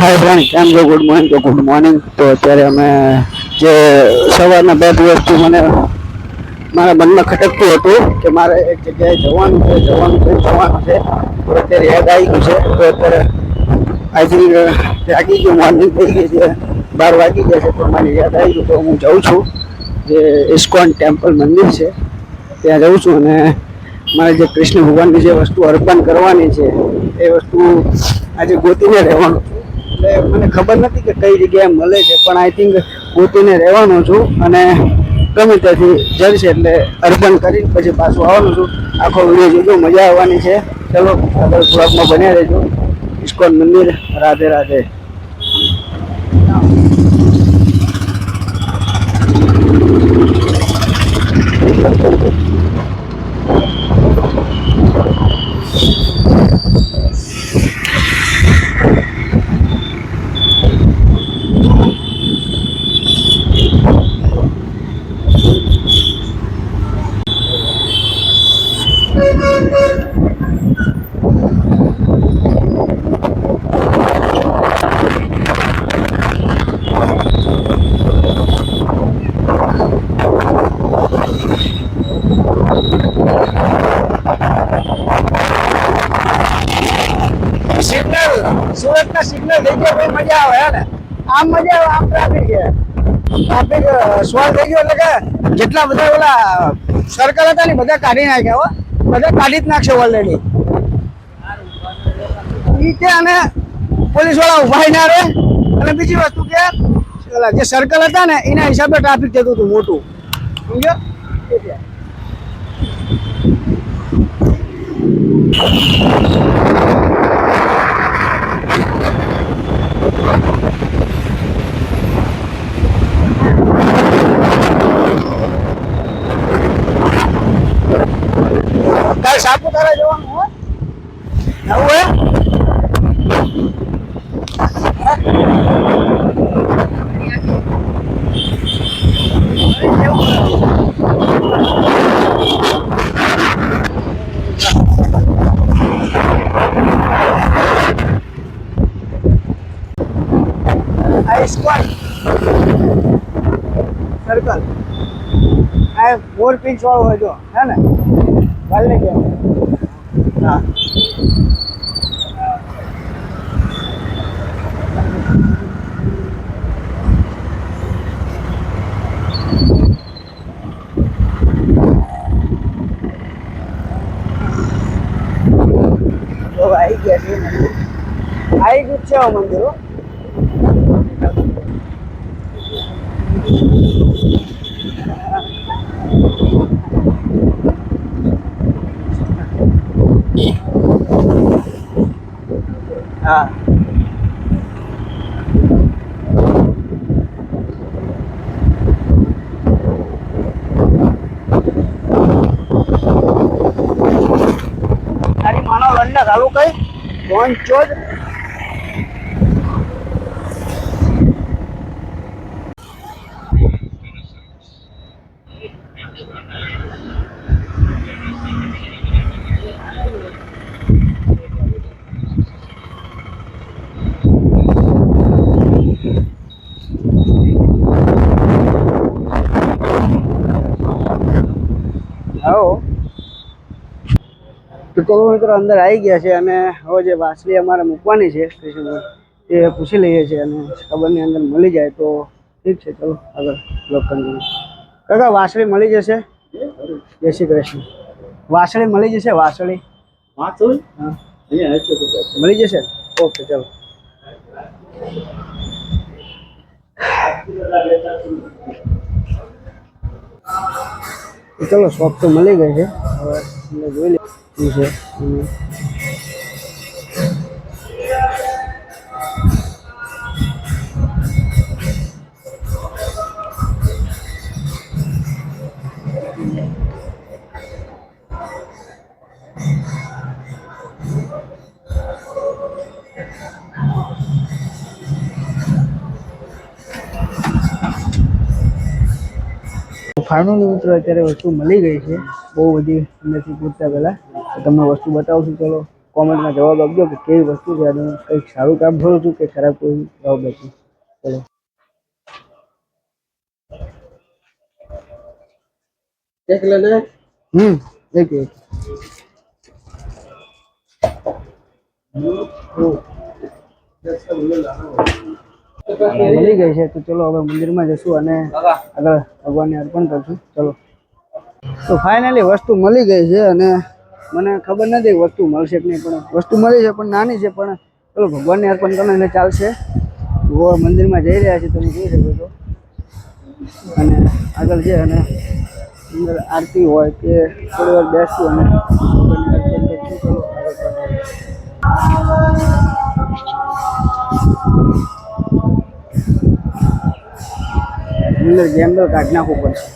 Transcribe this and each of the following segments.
હાય friend, કેમ છો? Good morning. તો ગુડ મોર્નિંગ. તો અત્યારે અમે જે સવારના 2 દિવસથી મને મારા મનમાં ખટકતું હતું કે મારે એક જગ્યાએ જવાનું છે તો અત્યારે યાદ આવી ગયું છે. તો અત્યારે આઈ થિંક જાગી ગયું, મોર્નિંગ થઈ ગઈ છે, 12 વાગી ગયા છે. તો મને યાદ આવી ગયું તો હું જાઉં છું જે ઇસ્કોન ટેમ્પલ મંદિર છે ત્યાં જાઉં છું અને મારે જે કૃષ્ણ ભગવાનની જે વસ્તુ અર્પણ કરવાની છે એ વસ્તુ આજે ગોતીને રહેવાનું છું. એટલે મને ખબર નથી કે કઈ જગ્યાએ મળે છે, પણ આઈ થિંક ગોતીને રહેવાનો છું અને ગમે ત્યાંથી જડશે એટલે અર્પણ કરીને પછી પાછું આવવાનું છું. આખો વિડીયો જોજો, મજા આવવાની છે. ચલો આગળ બ્લોગમાં બન્યા રહેજો. ઇસ્કોન મંદિર. રાધે રાધે. સુરત ના સિગ્નલ થઈ ગયો ભાઈ, મજા આવે હે ને? આમ મજા આવે, આમ ટ્રાફિક છે. ટ્રાફિક સોલ્વ થઈ ગયો એટલે કે જેટલા બધા ઓલા સર્કલ હતા ને બધા કાઢી નાખ્યા હો, બધા કાઢી જ નાખશે ઓલરેડી. ઈ કે અને પોલીસ વાળા ઉભા ના રહે અને બીજી વસ્તુ કે ઓલા જે સર્કલ હતા ને એના હિસાબે ટ્રાફિક થતું હતું મોટું, સમજો? કાલ સાપુતારા જવાનું હોય આવું હે? ઇસ્કોન સર્કલ આ મોર પિંચ વાળો હોય જો હે ને, કાલ ને કેમ? હા, તો આવી ગયા છે, આવી ગયું છે મંદિરો. હા, તારી માનો લંડા ચાલુ કઈ ફોન ચોદ. તો ચલો મિત્રો અંદર આવી ગયા છે અને હવે જે વાસળી અમારે મૂકવાની છે એ પૂછી લઈએ છીએ અને ખબરની અંદર મળી જાય તો ઠીક છે. ચલો આગળ બ્લોગ કન્ટિન્યુ. કાકા વાસળી મળી જશે? જય શ્રી કૃષ્ણ. વાસળી મળી જશે? વાસળી હા મળી જશે. ઓકે ચલો. ચલો શોપ તો મળી ગઈ છે, હવે તમને જોઈ લઈએ છે. ફાઇનલી મિત્રો અત્યારે વસ્તુ મળી ગઈ છે, બહુ બધી અંદરથી પૂછતા પહેલાં તમને વસ્તુ બતાવું છું. ચલો કોમેન્ટમાં જવાબ આપજો કે કેવી વસ્તુ છે અને કંઈક સારું કામ કરું છું કે ખરાબ કોઈ જવાબ આપજો. ચલો એક એક મળી ગઈ છે તો ચલો હવે મંદિરમાં જશું અને આગળ ભગવાનને અર્પણ કરશું. ચલો તો ફાઇનલી વસ્તુ મળી ગઈ છે અને મને ખબર નથી વસ્તુ મળશે કે નહીં, પણ વસ્તુ મળી છે પણ નાની છે, પણ ચલો ભગવાનને અર્પણ કરો એટલે ચાલશે. મંદિરમાં જઈ રહ્યા છે તમે જોઈ શકો છો અને આગળ છે અને અંદર આરતી હોય કે થોડી વાર બેસશું અને ભગવાનને અર્પણ કરશું. ચલો અંદર ગેમ્બલ કાઢી નાખવું પડશે.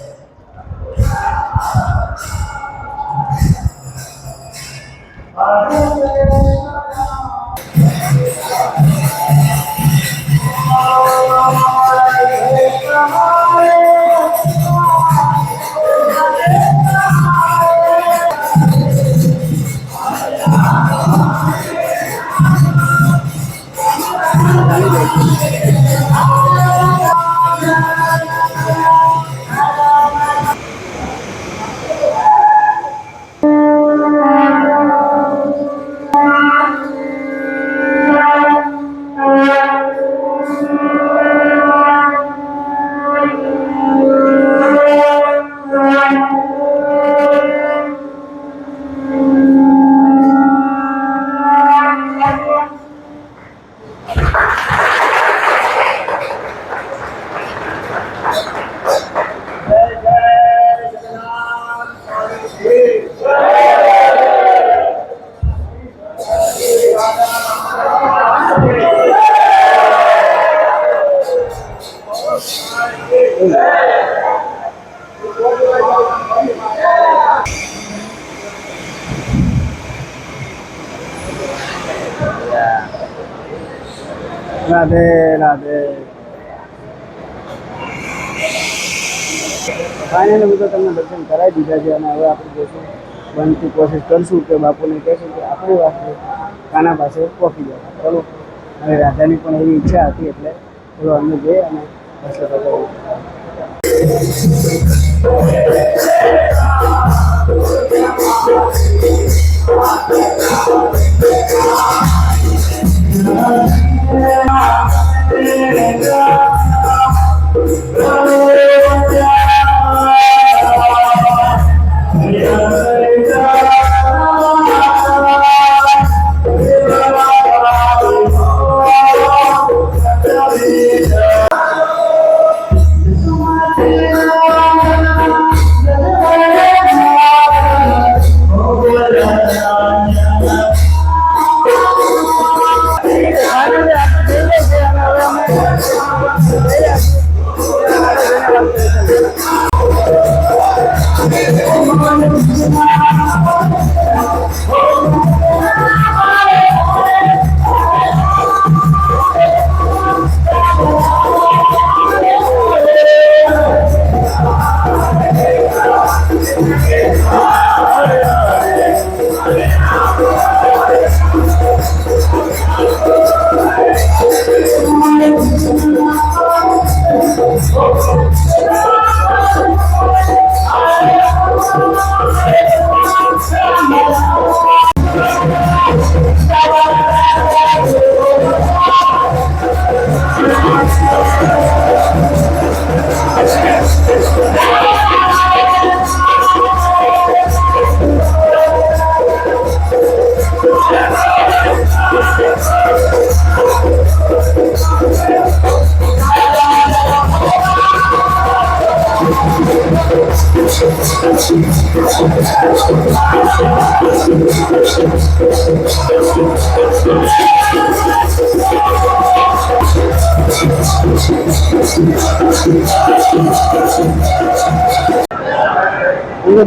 રાધે રાધે. ફાઇનલી મિત્રો તમને દર્શન કરાવી દીધા છે અને હવે આપણે જઈશું બનતી કોશિશ કરશું કે બાપુને કહેશું કે આપણી વાત કાના પાસે પહોંચી જાય. ચલો હવે રાધાની પણ એવી ઈચ્છા હતી એટલે ચલો અમે જઈએ અને દર્શન કરીએ.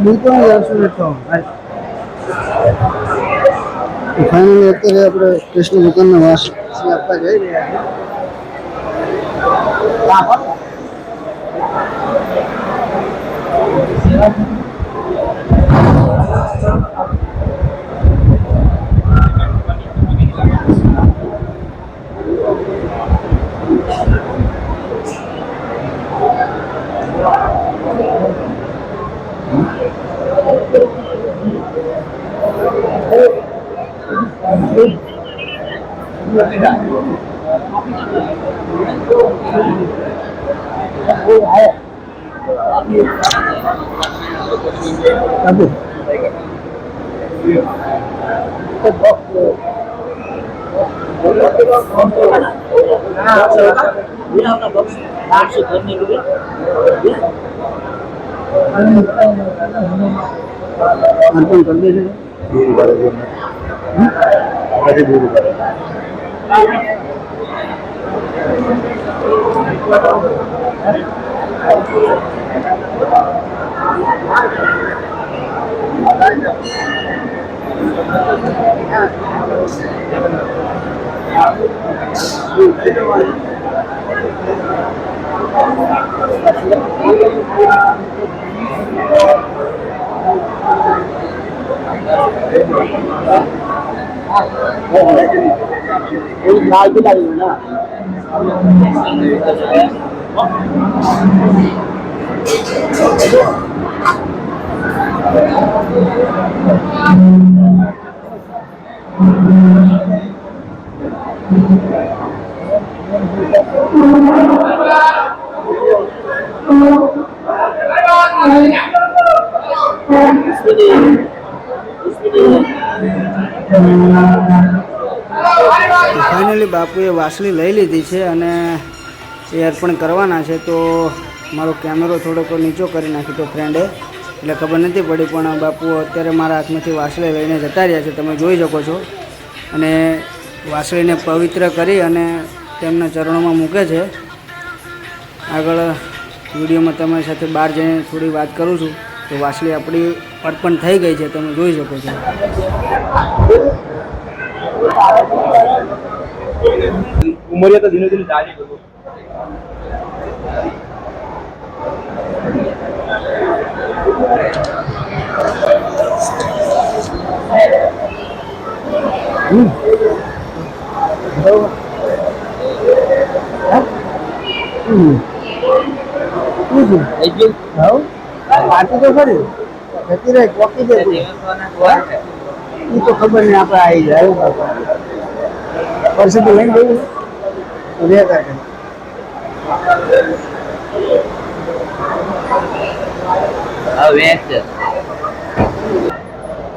બિલકુલ ફાઇનલી અત્યારે આપણે કૃષ્ણ દુકાનના વાસ આપવા જઈ રહ્યા છીએ. ફાઇનલી બાપુએ વાસળી લઈ લીધી છે અને એ અર્પણ કરવાના છે. તો મારો કેમેરો થોડોક નીચો કરી નાખ્યો તો ફ્રેન્ડે, એટલે ખબર નથી પડી, પણ બાપુ અત્યારે મારા હાથમાંથી વાસળી લઈને જતા રહ્યા છે, તમે જોઈ શકો છો. અને વાસળીને પવિત્ર કરી અને તેમના ચરણોમાં મૂકે છે. આગળ વિડીયોમાં તમારી સાથે બહાર જઈને થોડી વાત કરું છું. તો વાસળી આપણી અર્પણ થઈ ગઈ છે, તમે જોઈ શકો છો. ઉમરિયા તો ધીરે ધીરે ચાલી ગયો. પાર્ટી તો ખરી જતી રહી કોકી દે એ તો ખબર નહીં, આપણે આવી જાય પરસે તો લઈને ગયું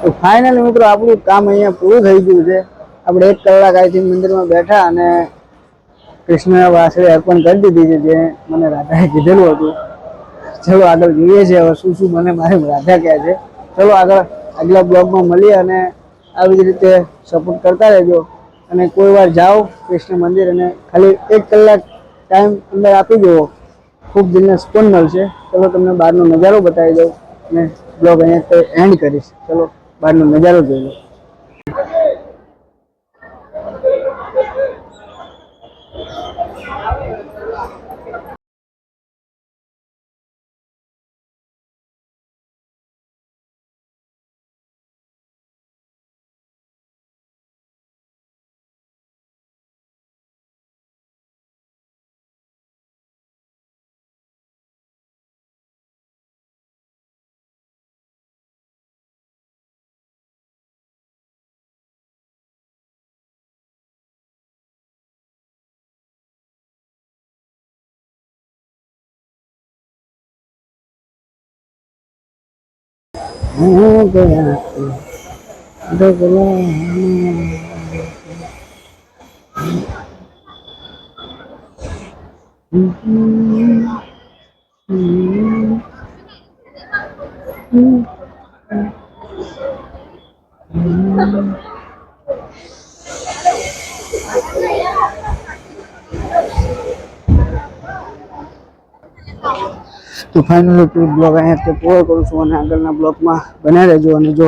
તો ફાઇનલી મિત્રો આપણું કામ અહીંયા પૂરું થઈ ગયું છે. આપણે 1 કલાક અહીંથી મંદિરમાં બેઠા અને કૃષ્ણ વાસળી અર્પણ કરી દીધી છે, જે મને રાધાએ કીધેલું હતું. ચલો આગળ જોઈએ છે હવે શું શું મને મારી રાધા કહે છે. ચલો આગલા બ્લોગમાં મળીએ અને આવી જ રીતે સપોર્ટ કરતા રહેજો. અને કોઈ વાર જાઓ કૃષ્ણ મંદિર અને ખાલી 1 કલાક ટાઈમ અંદર આપી દો, ખૂબ દિલને સુકૂન મળશે. ચલો તમને બહારનો નજારો બતાવી દઉં અને બ્લોગ અહીંયા એન્ડ કરીશ. ચલો બહારનો નજારો જોઈ લો. તો ફાઇનલી બ્લોગ અહીંયા પૂરો કરું છું અને આગળના બ્લોગમાં બન્યા રહેજો. અને જો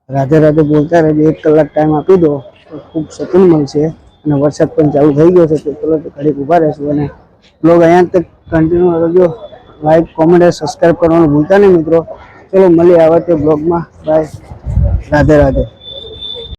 રાધે રાધે બોલતા રહેજો, 1 કલાક ટાઈમ આપી દો તો ખૂબ સુકૂન મળશે. અને વરસાદ પણ ચાલુ થઈ ગયો છે, તો ચલો ઘડીક ઊભા રહેશું અને બ્લોગ અહીંયા તક કન્ટિન્યુ કરજો. લાઈક, કોમેન્ટ અને સબસ્ક્રાઈબ કરવાનું ભૂલતા નહીં મિત્રો. ચલો મળીએ આવા તે બ્લોગમાં. બાય, રાધે રાધે.